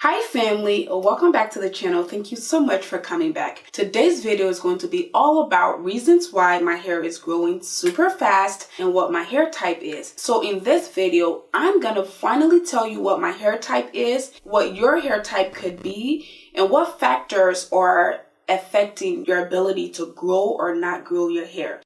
Hi family, welcome back to the channel. Thank you so much for coming back. Today's video is going to be all about reasons why my hair is growing super fast and what my hair type is. So in this video, I'm gonna finally tell you what my hair type is, what your hair type could be, and what factors are affecting your ability to grow or not grow your hair.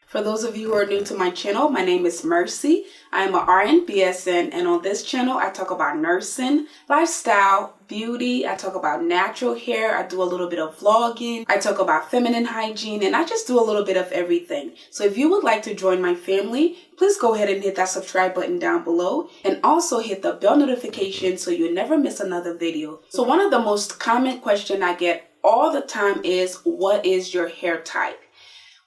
For those of you who are new to my channel, my name is Mercy. I am an RN BSN, and on this channel I talk about nursing, lifestyle, beauty. I talk about natural hair. I do a little bit of vlogging. I talk about feminine hygiene, and I just do a little bit of everything. So if you would like to join my family, please go ahead and hit that subscribe button down below, and also hit the bell notification so you never miss another video. So one of the most common questions I get all the time is, what is your hair type?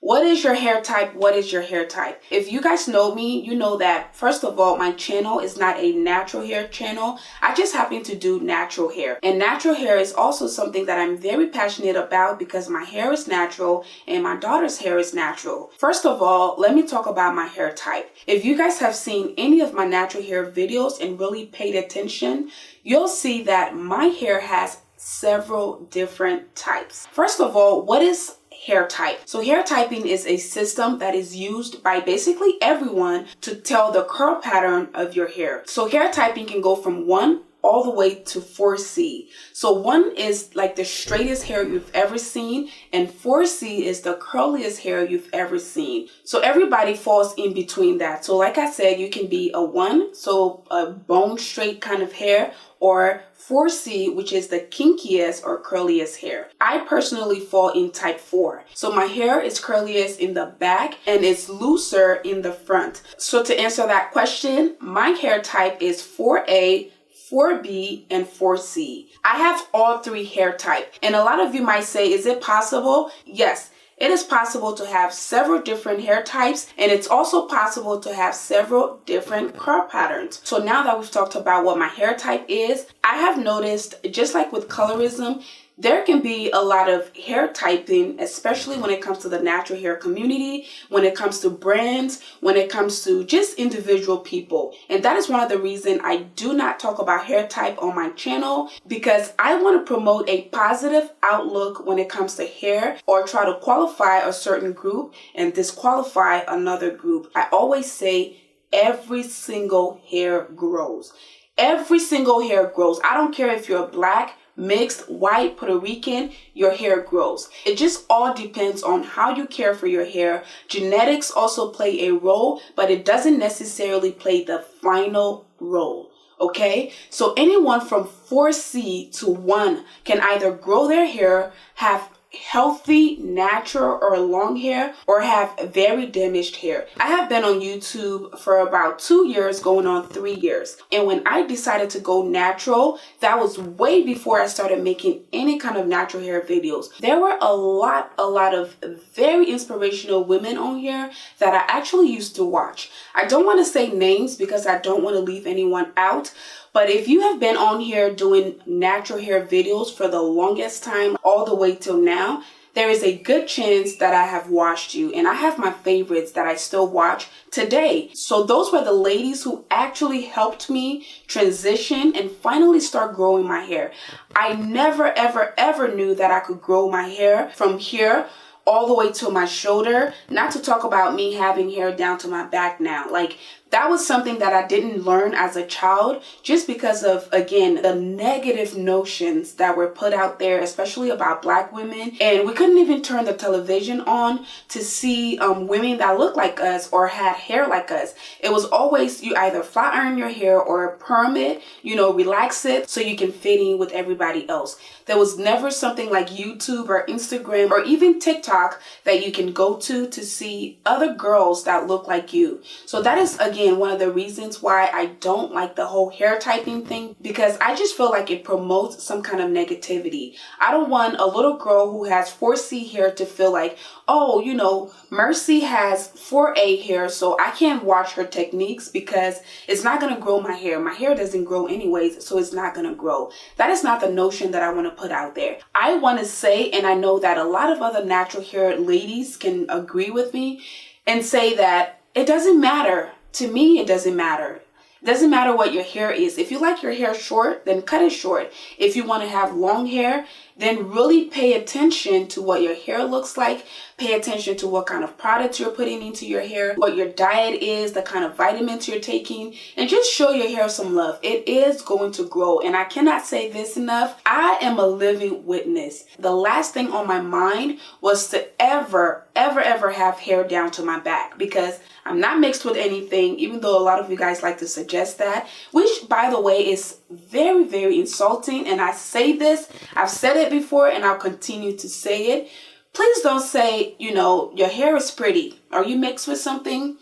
What is your hair type? What is your hair type? If you guys know me, you know that, first of all, my channel is not a natural hair channel. I just happen to do natural hair. And natural hair is also something that I'm very passionate about because my hair is natural and my daughter's hair is natural. First of all, let me talk about my hair type. If you guys have seen any of my natural hair videos and really paid attention, you'll see that my hair has several different types. First of all, what is hair type? So hair typing is a system that is used by basically everyone to tell the curl pattern of your hair. So hair typing can go from 1 all the way to 4C. So 1 is like the straightest hair you've ever seen, and 4C is the curliest hair you've ever seen. So everybody falls in between that. So like I said, you can be a 1, so a bone straight kind of hair, or 4C, which is the kinkiest or curliest hair. I personally fall in type 4. So my hair is curliest in the back and it's looser in the front. So to answer that question, my hair type is 4A, 4B, and 4C. I have all 3 hair type. And a lot of you might say, is it possible? Yes. It is possible to have several different hair types, and it's also possible to have several different curl patterns. So now that we've talked about what my hair type is, I have noticed, just like with colorism, there can be a lot of hair typing, especially when it comes to the natural hair community, when it comes to brands, when it comes to just individual people. And that is one of the reasons I do not talk about hair type on my channel, because I want to promote a positive outlook when it comes to hair, or try to qualify a certain group and disqualify another group. I always say every single hair grows. Every single hair grows. I don't care if you're black, mixed, white, Puerto Rican, your hair grows. It just all depends on how you care for your hair. Genetics also play a role, but it doesn't necessarily play the final role. Okay, so anyone from 4C to 1 can either grow their hair, have healthy, natural, or long hair, or have very damaged hair. I have been on YouTube for about 2 years, going on 3 years. And when I decided to go natural, that was way before I started making any kind of natural hair videos. There were a lot of very inspirational women on here that I actually used to watch. I don't want to say names because I don't want to leave anyone out. But if you have been on here doing natural hair videos for the longest time, all the way till now, there is a good chance that I have watched you, and I have my favorites that I still watch today. So those were the ladies who actually helped me transition and finally start growing my hair. I never ever knew that I could grow my hair from here all the way to my shoulder, not to talk about me having hair down to my back now. Like, that was something that I didn't learn as a child, just because of, again, the negative notions that were put out there, especially about black women. And we couldn't even turn the television on to see women that looked like us or had hair like us. It was always, you either flat iron your hair or perm it, relax it so you can fit in with everybody else. There was never something like YouTube or Instagram or even TikTok that you can go to see other girls that look like you. So that is, again, one of the reasons why I don't like the whole hair typing thing, because I just feel like it promotes some kind of negativity. I don't want a little girl who has 4C hair to feel like, oh, Mercy has 4A hair, so I can't watch her techniques because it's not going to grow my hair. My hair doesn't grow anyways, so it's not going to grow. That is not the notion that I want to put out there. I want to say, and I know that a lot of other natural hair ladies can agree with me and say that it doesn't matter. To me, it doesn't matter. Doesn't matter what your hair is. If you like your hair short, then cut it short. If you want to have long hair, then really pay attention to what your hair looks like. Pay attention to what kind of products you're putting into your hair, what your diet is, the kind of vitamins you're taking, and just show your hair some love. It is going to grow, and I cannot say this enough. I am a living witness. The last thing on my mind was to ever have hair down to my back, because I'm not mixed with anything, even though a lot of you guys like to suggest that, which, by the way, is very, very insulting. And I say this, I've said it before, and I'll continue to say it. Please don't say, your hair is pretty. Are you mixed with something?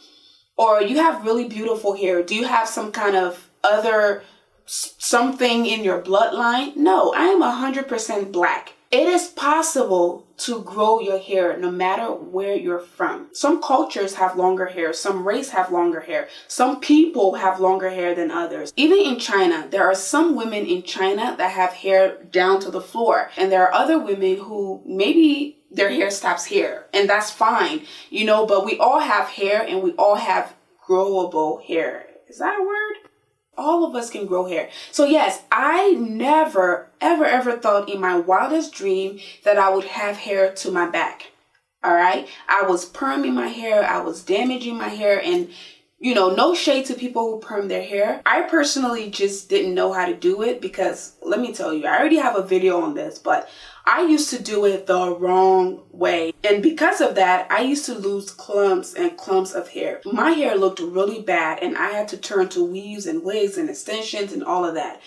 Or you have really beautiful hair. Do you have some kind of other something in your bloodline? No, I am 100% black. It is possible to grow your hair no matter where you're from. Some cultures have longer hair. Some race have longer hair. Some people have longer hair than others. Even in China, there are some women in China that have hair down to the floor. And there are other women who maybe their hair stops here. And that's fine, but we all have hair and we all have growable hair. Is that a word? All of us can grow hair. So yes, I never, ever thought in my wildest dream that I would have hair to my back. All right. I was perming my hair. I was damaging my hair, and no shade to people who perm their hair. I personally just didn't know how to do it, because let me tell you, I already have a video on this, but I used to do it the wrong way. And because of that, I used to lose clumps and clumps of hair. My hair looked really bad, and I had to turn to weaves and wigs and extensions and all of that.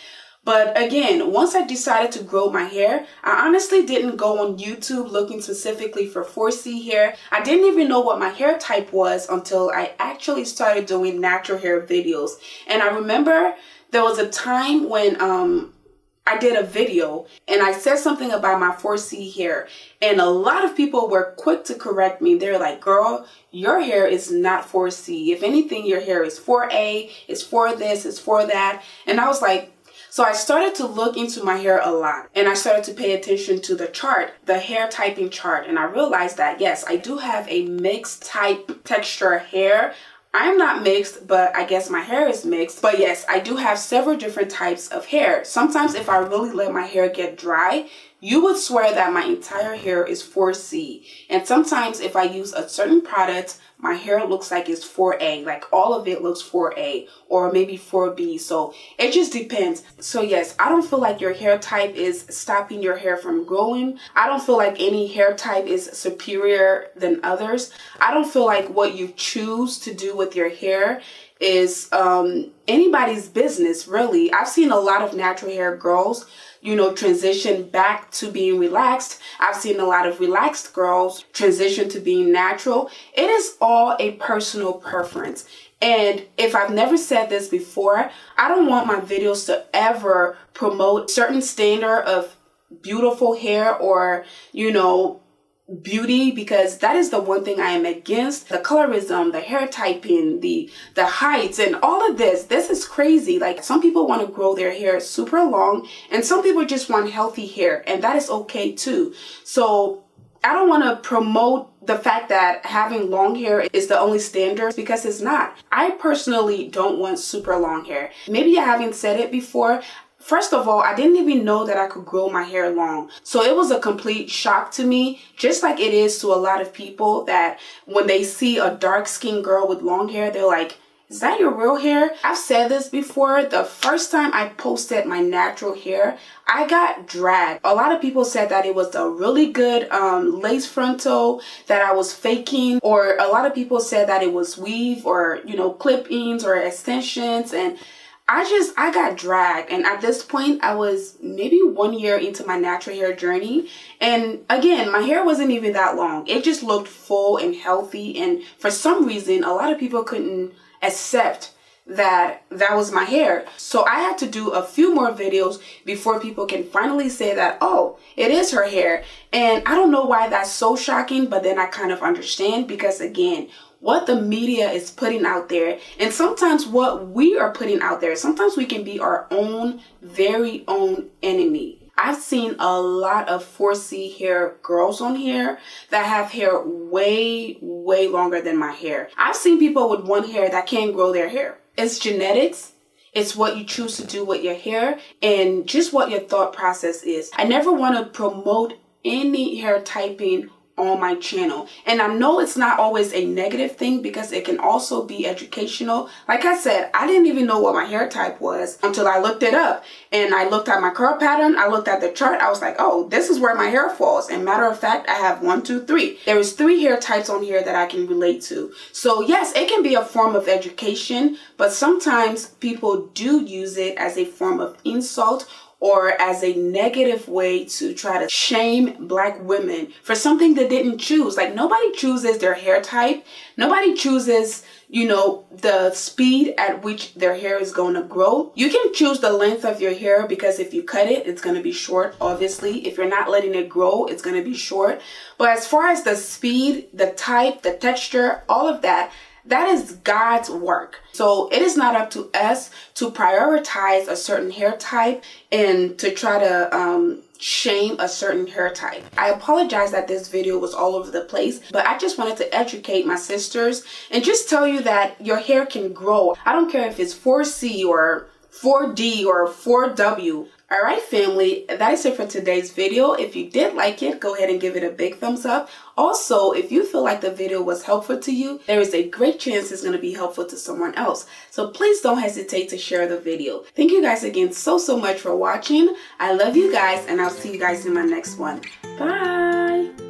But again, once I decided to grow my hair, I honestly didn't go on YouTube looking specifically for 4C hair. I didn't even know what my hair type was until I actually started doing natural hair videos. And I remember there was a time when I did a video and I said something about my 4C hair, and a lot of people were quick to correct me. They're like, girl, your hair is not 4C. If anything, your hair is 4A, it's for this, it's for that. And I was like, so I started to look into my hair a lot, and I started to pay attention to the chart, the hair typing chart. And I realized that, yes, I do have a mixed type texture hair. I'm not mixed, but I guess my hair is mixed. But yes, I do have several different types of hair. Sometimes if I really let my hair get dry, you would swear that my entire hair is 4C. And sometimes if I use a certain product, my hair looks like it's 4A, like all of it looks 4A or maybe 4B. So it just depends. So yes, I don't feel like your hair type is stopping your hair from growing. I don't feel like any hair type is superior than others. I don't feel like what you choose to do with your hair is anybody's business, really. I've seen a lot of natural hair girls, transition back to being relaxed. I've seen a lot of relaxed girls transition to being natural. It is all a personal preference. And if I've never said this before, I don't want my videos to ever promote certain standard of beautiful hair or, beauty, because that is the one thing I am against. The colorism, the hair typing, the heights, and all of this is crazy. Like, some people want to grow their hair super long, and some people just want healthy hair, and that is okay too. So I don't want to promote the fact that having long hair is the only standard, because it's not. I personally don't want super long hair. Maybe I haven't said it before. First of all, I didn't even know that I could grow my hair long. So it was a complete shock to me, just like it is to a lot of people that when they see a dark-skinned girl with long hair, they're like, is that your real hair? I've said this before. The first time I posted my natural hair, I got dragged. A lot of people said that it was a really good lace frontal that I was faking, or a lot of people said that it was weave or, clip-ins or extensions, and I got dragged. And at this point, I was maybe 1 year into my natural hair journey. And again, my hair wasn't even that long. It just looked full and healthy. And for some reason, a lot of people couldn't accept that was my hair. So I had to do a few more videos before people can finally say that, oh, it is her hair. And I don't know why that's so shocking, but then I kind of understand, because again, what the media is putting out there, and sometimes what we are putting out there, sometimes we can be our own very own enemy. I've seen a lot of 4C hair girls on here that have hair way longer than my hair. I've seen people with one hair that can't grow their hair. It's genetics. It's what you choose to do with your hair and just what your thought process is. I never want to promote any hair typing on my channel, and I know it's not always a negative thing because it can also be educational. Like I said, I didn't even know what my hair type was until I looked it up, and I looked at my curl pattern, I looked at the chart, I was like, oh, this is where my hair falls. And matter of fact, I have 1, 2, 3. There is 3 hair types on here that I can relate to. So yes, it can be a form of education, but sometimes people do use it as a form of insult or as a negative way to try to shame Black women for something they didn't choose. Like, nobody chooses their hair type. Nobody chooses, you know, the speed at which their hair is going to grow. You can choose the length of your hair because if you cut it, it's going to be short, obviously. If you're not letting it grow, it's going to be short. But as far as the speed, the type, the texture, all of that, that is God's work. So it is not up to us to prioritize a certain hair type and to try to shame a certain hair type. I apologize that this video was all over the place, but I just wanted to educate my sisters and just tell you that your hair can grow. I don't care if it's 4C or 4D or 4W. All right, family, that is it for today's video. If you did like it, go ahead and give it a big thumbs up. Also, if you feel like the video was helpful to you, there is a great chance it's going to be helpful to someone else. So please don't hesitate to share the video. Thank you guys again so much for watching. I love you guys, and I'll see you guys in my next one. Bye.